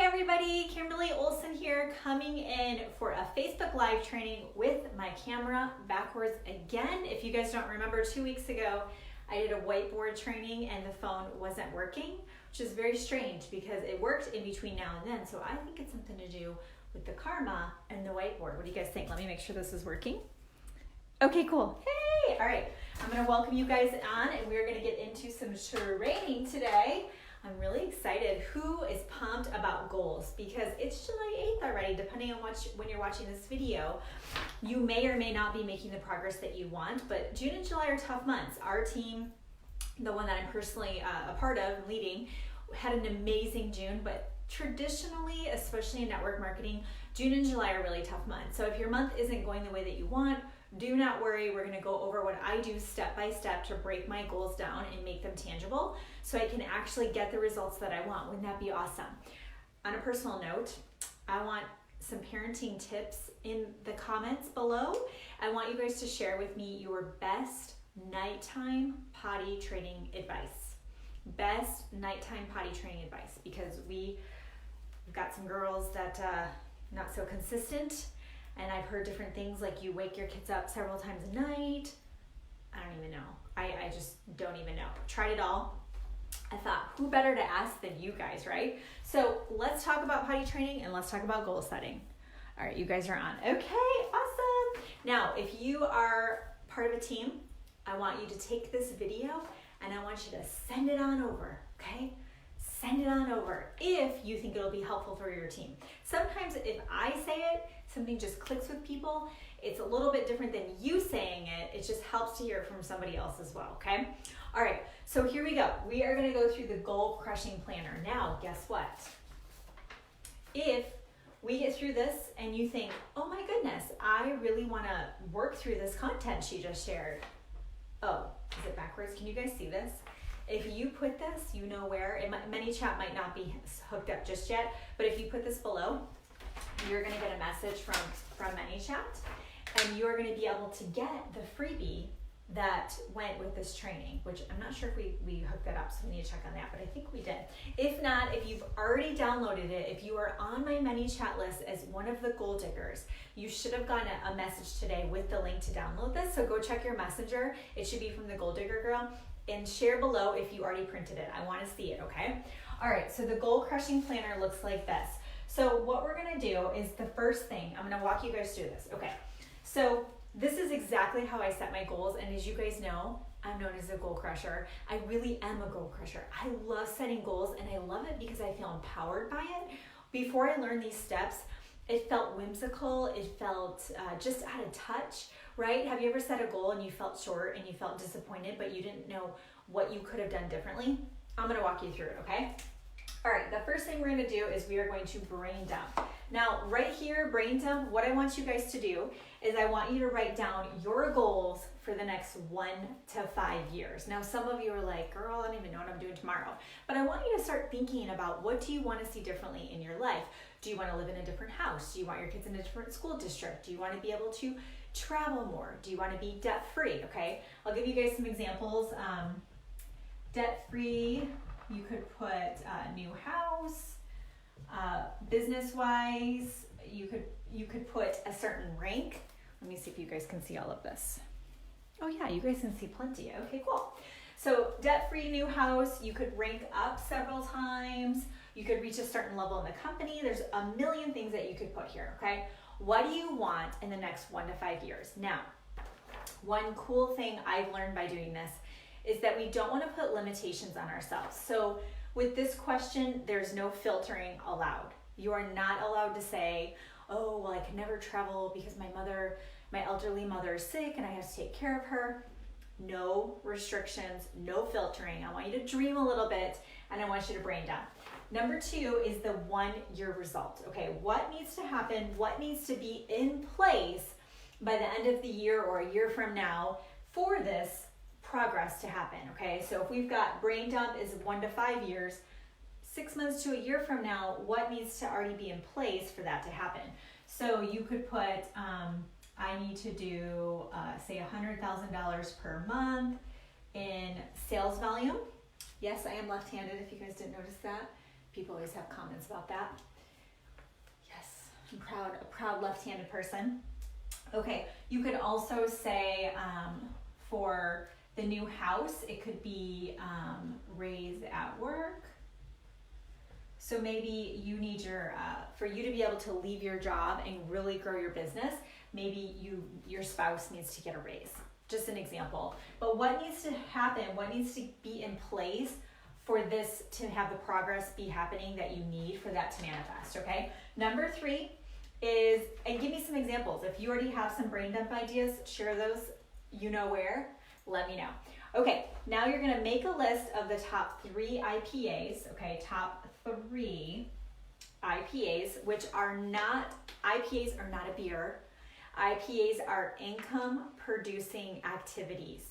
everybody, Kimberly Olson here, coming in for a Facebook Live training with my camera backwards again. If you guys don't remember, 2 weeks ago, I did a whiteboard training and the phone wasn't working, which is very strange because it worked in between now and then. So I think it's something to do with the karma and the whiteboard. What do you guys think? Let me make sure this is working. Okay, cool. Hey, all right. I'm gonna welcome you guys on and we're gonna get into some training today. I'm really excited. Who is pumped about goals? Because it's July 8th already, depending on when you're watching this video. You may or may not be making the progress that you want, but June and July are tough months. Our team, the one that I'm personally a part of, leading, had an amazing June, but traditionally, especially in network marketing, June and July are really tough months. So if your month isn't going the way that you want, do not worry. We're going to go over what I do step by step to break my goals down and make them tangible so I can actually get the results that I want. Wouldn't that be awesome? On a personal note, I want some parenting tips in the comments below. I want you guys to share with me your best nighttime potty training advice. Best nighttime potty training advice, because we've got some girls that not so consistent. And I've heard different things like you wake your kids up several times a night. I don't even know. I just don't even know. Tried it all. I thought, who better to ask than you guys, right? So let's talk about potty training and let's talk about goal setting. All right, you guys are on. Okay, awesome. Now, if you are part of a team, I want you to take this video and I want you to send it on over, okay? Send it on over if you think it'll be helpful for your team. Sometimes if I say it, something just clicks with people. It's a little bit different than you saying it. It just helps to hear it from somebody else as well, okay? All right, so here we go. We are gonna go through the goal crushing planner. Now, guess what? If we get through this and you think, oh my goodness, I really wanna work through this content she just shared. Oh, is it backwards? Can you guys see this? If you put this, you know where, ManyChat might not be hooked up just yet, but if you put this below, you're gonna get a message from ManyChat, and you're gonna be able to get the freebie that went with this training, which I'm not sure if we hooked that up, so we need to check on that, but I think we did. If not, if you've already downloaded it, if you are on my ManyChat list as one of the goal diggers, you should have gotten a message today with the link to download this, so go check your messenger. It should be from the Goal Digger Girl, and share below if you already printed it. I wanna see it, okay? All right, so the goal crushing planner looks like this. So what we're gonna do is the first thing, I'm gonna walk you guys through this. Okay, so this is exactly how I set my goals, and as you guys know, I'm known as a goal crusher. I really am a goal crusher. I love setting goals, and I love it because I feel empowered by it. Before I learned these steps, it felt whimsical, it felt just out of touch, right? Have you ever set a goal and you felt short and you felt disappointed, but you didn't know what you could have done differently? I'm gonna walk you through it, okay? All right, the first thing we're gonna do is we are going to brain dump. Now, right here, brain dump, what I want you guys to do is I want you to write down your goals for the next 1 to 5 years. Now, some of you are like, girl, I don't even know what I'm doing tomorrow. But I want you to start thinking about, what do you wanna see differently in your life? Do you wanna live in a different house? Do you want your kids in a different school district? Do you wanna be able to travel more? Do you wanna be debt-free, okay? I'll give you guys some examples. Debt-free, you could put new house. Business-wise, you could put a certain rank. Let me see if you guys can see all of this. Oh yeah, you guys can see plenty. Okay, cool. So debt-free, new house, you could rank up several times. You could reach a certain level in the company. There's a million things that you could put here, okay? What do you want in the next 1 to 5 years? Now, one cool thing I've learned by doing this is that we don't want to put limitations on ourselves. So with this question, there's no filtering allowed. You are not allowed to say, oh, well, I can never travel because my elderly mother is sick and I have to take care of her. No restrictions, no filtering. I want you to dream a little bit and I want you to brain dump. Number 2 is the 1-year result. Okay, what needs to happen? What needs to be in place by the end of the year or a year from now for this progress to happen? Okay, so if we've got brain dump is 1 to 5 years, 6 months to a year from now, what needs to already be in place for that to happen? So you could put, I need to do, say $100,000 per month in sales volume. Yes, I am left-handed, if you guys didn't notice that. People always have comments about that. a proud left-handed person. Okay, you could also say for the new house, it could be raise at work. So maybe you need for you to be able to leave your job and really grow your business, maybe your spouse needs to get a raise. Just an example. But what needs to happen, what needs to be in place for this to have the progress be happening that you need for that to manifest, okay? Number 3 is, and give me some examples. If you already have some brain dump ideas, share those, you know where, let me know. Okay, now you're gonna make a list of the top 3 IPAs, okay, top 3 IPAs, which are not, IPAs are not a beer. IPAs are income producing activities.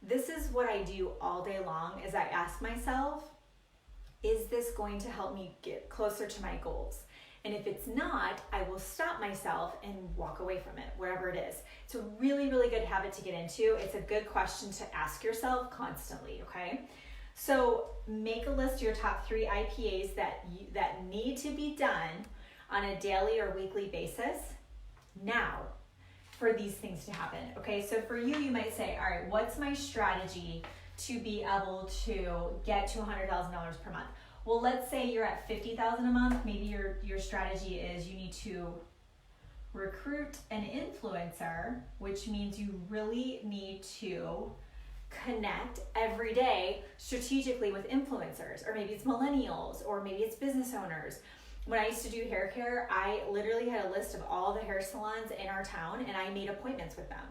This is what I do all day long is I ask myself, is this going to help me get closer to my goals? And if it's not, I will stop myself and walk away from it, wherever it is. It's a really, really good habit to get into. It's a good question to ask yourself constantly, okay? So make a list of your top 3 IPAs that need to be done on a daily or weekly basis now for these things to happen, okay? So for you, you might say, all right, what's my strategy to be able to get to $100,000 per month? Well, let's say you're at $50,000 a month. Maybe your strategy is you need to recruit an influencer, which means you really need to connect every day strategically with influencers, or maybe it's millennials, or maybe it's business owners. When I used to do hair care, I literally had a list of all the hair salons in our town, and I made appointments with them.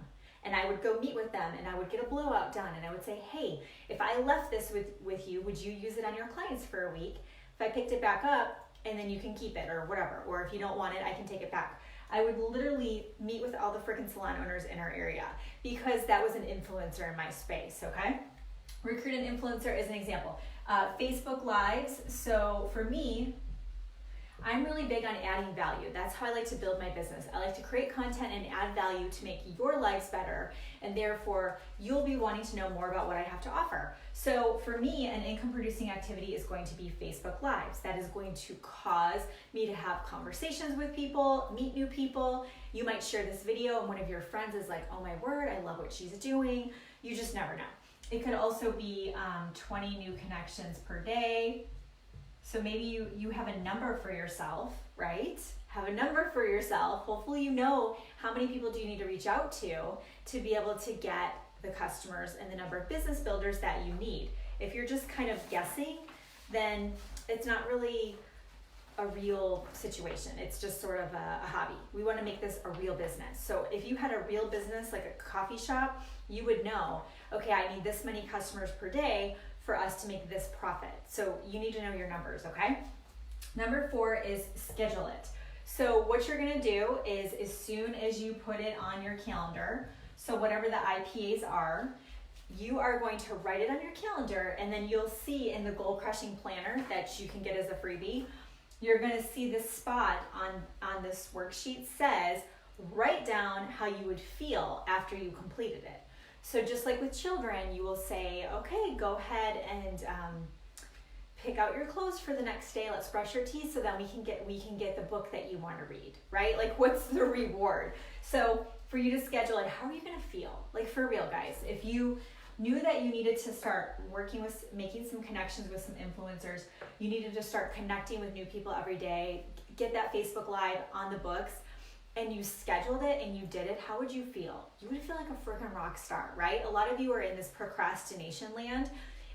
And I would go meet with them, and I would get a blowout done, and I would say, hey, if I left this with you, would you use it on your clients for a week? If I picked it back up, and then you can keep it, or whatever, or if you don't want it, I can take it back. I would literally meet with all the freaking salon owners in our area because that was an influencer in my space, okay? Recruit an influencer is an example. Facebook Lives, so for me, I'm really big on adding value. That's how I like to build my business. I like to create content and add value to make your lives better, and therefore you'll be wanting to know more about what I have to offer. So for me, an income producing activity is going to be Facebook Lives. That is going to cause me to have conversations with people, meet new people. You might share this video and one of your friends is like, oh my word, I love what she's doing. You just never know. It could also be 20 new connections per day. So maybe you have a number for yourself, right? Have a number for yourself. Hopefully you know how many people do you need to reach out to be able to get the customers and the number of business builders that you need. If you're just kind of guessing, then it's not really a real situation. It's just sort of a hobby. We want to make this a real business. So if you had a real business like a coffee shop, you would know, okay, I need this many customers per day for us to make this profit. So you need to know your numbers, okay? Number 4 is schedule it. So what you're gonna do is as soon as you put it on your calendar, so whatever the IPAs are, you are going to write it on your calendar, and then you'll see in the Goal Crushing Planner that you can get as a freebie, you're gonna see this spot on this worksheet says, write down how you would feel after you completed it. So just like with children, you will say, okay, go ahead and pick out your clothes for the next day. Let's brush your teeth so that we can get the book that you want to read, right? Like, what's the reward? So for you to schedule it, how are you going to feel? Like, for real, guys, if you knew that you needed to start working with, making some connections with some influencers, you needed to start connecting with new people every day, get that Facebook Live on the books, and you scheduled it and you did it, how would you feel? You would feel like a freaking rock star, right? A lot of you are in this procrastination land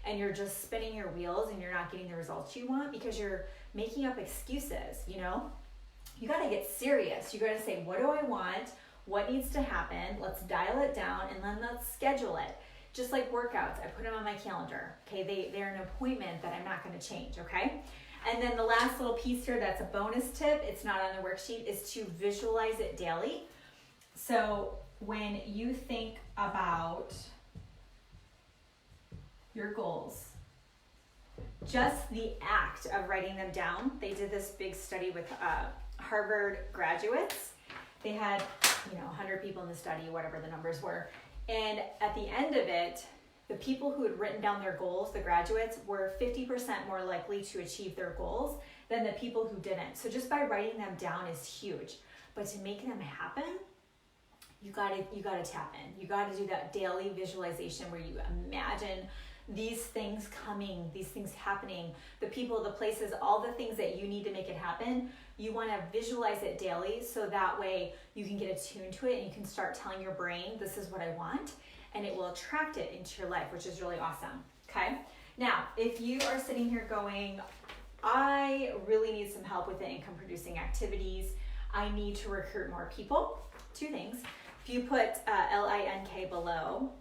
and you're just spinning your wheels and you're not getting the results you want because you're making up excuses, you know? You gotta get serious. You gotta say, what do I want? What needs to happen? Let's dial it down and then let's schedule it. Just like workouts, I put them on my calendar, okay? They're an appointment that I'm not gonna change, okay? And then the last little piece here that's a bonus tip, it's not on the worksheet, is to visualize it daily. So when you think about your goals, just the act of writing them down, they did this big study with Harvard graduates. They had 100 people in the study, whatever the numbers were. And at the end of it, the people who had written down their goals, the graduates, were 50% more likely to achieve their goals than the people who didn't. So just by writing them down is huge. But to make them happen, you gotta tap in. You gotta do that daily visualization where you imagine these things coming, these things happening, the people, the places, all the things that you need to make it happen. You want to visualize it daily so that way you can get attuned to it and you can start telling your brain, this is what I want, and it will attract it into your life, which is really awesome. Okay? Now, if you are sitting here going, I really need some help with the income producing activities, I need to recruit more people, two things. If you put LINK below,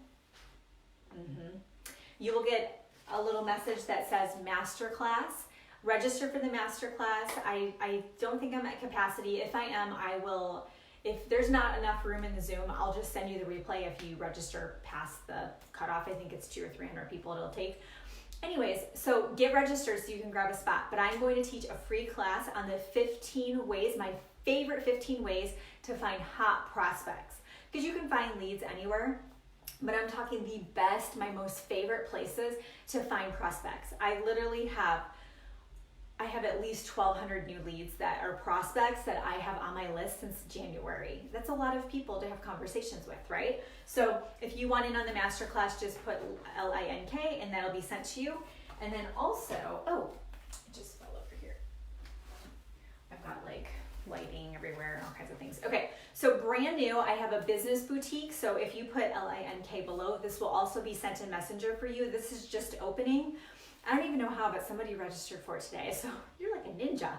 you will get a little message that says masterclass. Register for the masterclass. I don't think I'm at capacity. If I am, I will, if there's not enough room in the Zoom, I'll just send you the replay if you register past the cutoff. I think it's 200 or 300 people it'll take. Anyways, so get registered so you can grab a spot. But I'm going to teach a free class on the 15 ways, my favorite 15 ways to find hot prospects. Because you can find leads anywhere. But I'm talking the best, my most favorite places to find prospects. I literally have at least 1,200 new leads that are prospects that I have on my list since January. That's a lot of people to have conversations with, right? So if you want in on the masterclass, just put LINK and that'll be sent to you. And then also, it just fell over here. I've got like lighting everywhere and all kinds of things. Okay, so brand new, I have a business boutique. So if you put LINK below, this will also be sent in Messenger for you. This is just opening. I don't even know how, but somebody registered for it today. So you're like a ninja.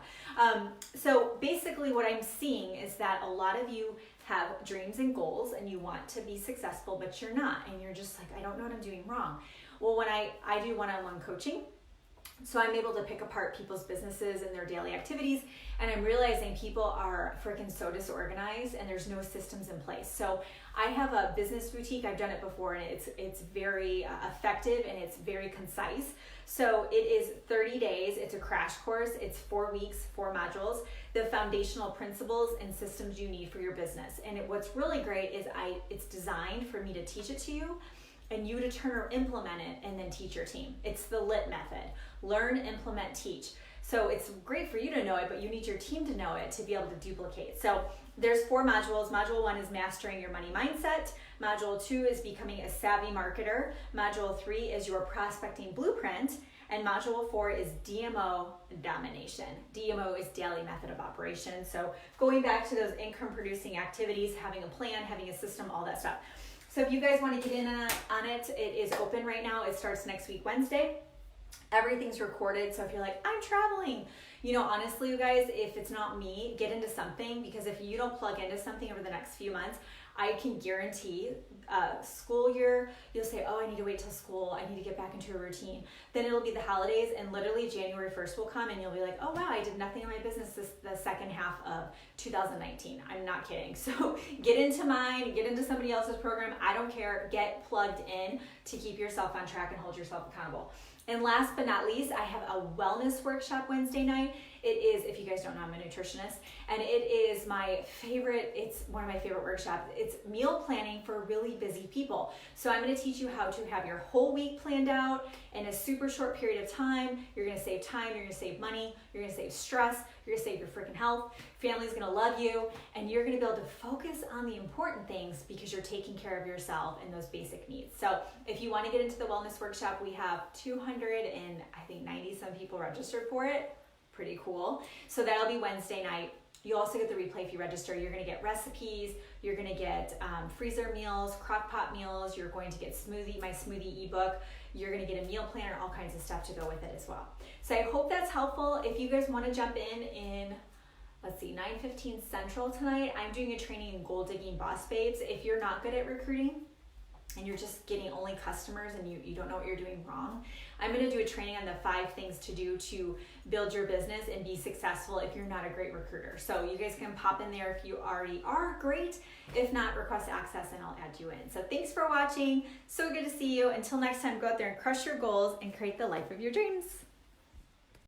So basically what I'm seeing is that a lot of you have dreams and goals and you want to be successful, but you're not. And you're just like, I don't know what I'm doing wrong. Well, when I do one-on-one coaching, so I'm able to pick apart people's businesses and their daily activities, and I'm realizing people are freaking so disorganized and there's no systems in place. So I have a business boutique. I've done it before and it's very effective and it's very concise. So it is 30 days. It's a crash course. It's 4 weeks, 4 modules, the foundational principles and systems you need for your business. And what's really great is it's designed for me to teach it to you and you to turn or implement it and then teach your team. It's the LIT method. Learn, implement, teach. So it's great for you to know it, but you need your team to know it to be able to duplicate. So there's 4 modules. Module 1 is mastering your money mindset. Module 2 is becoming a savvy marketer. Module 3 is your prospecting blueprint. And module 4 is DMO domination. DMO is daily method of operation. So going back to those income producing activities, having a plan, having a system, all that stuff. So if you guys want to get in on it, it is open right now. It starts next week, Wednesday. Everything's recorded. So if you're like, I'm traveling, honestly, you guys, if it's not me, get into something, because if you don't plug into something over the next few months, I can guarantee school year, you'll say, oh, I need to wait till school. I need to get back into a routine. Then it'll be the holidays and literally January 1st will come and you'll be like, oh, wow, I did nothing in my business the second half of 2019. I'm not kidding. So get into mine, get into somebody else's program. I don't care. Get plugged in to keep yourself on track and hold yourself accountable. And last but not least, I have a wellness workshop Wednesday night. It is, if you guys don't know, I'm a nutritionist, and it is my favorite, it's one of my favorite workshops. It's meal planning for really busy people. So I'm going to teach you how to have your whole week planned out in a super short period of time. You're going to save time, you're going to save money, you're going to save stress, you're going to save your freaking health. Family's going to love you, and you're going to be able to focus on the important things because you're taking care of yourself and those basic needs. So if you want to get into the wellness workshop, we have 290 some people registered for it. Pretty cool. So that'll be Wednesday night. You also get the replay if you register. You're going to get recipes. You're going to get freezer meals, crock pot meals. You're going to get my smoothie ebook. You're going to get a meal planner, all kinds of stuff to go with it as well. So I hope that's helpful. If you guys want to jump in, let's see, 9:15 Central tonight, I'm doing a training in Gold Digging Boss Babes. If you're not good at recruiting and you're just getting only customers and you don't know what you're doing wrong, I'm going to do a training on the 5 things to do to build your business and be successful if you're not a great recruiter. So you guys can pop in there if you already are great. If not, request access and I'll add you in. So thanks for watching. So good to see you. Until next time, go out there and crush your goals and create the life of your dreams.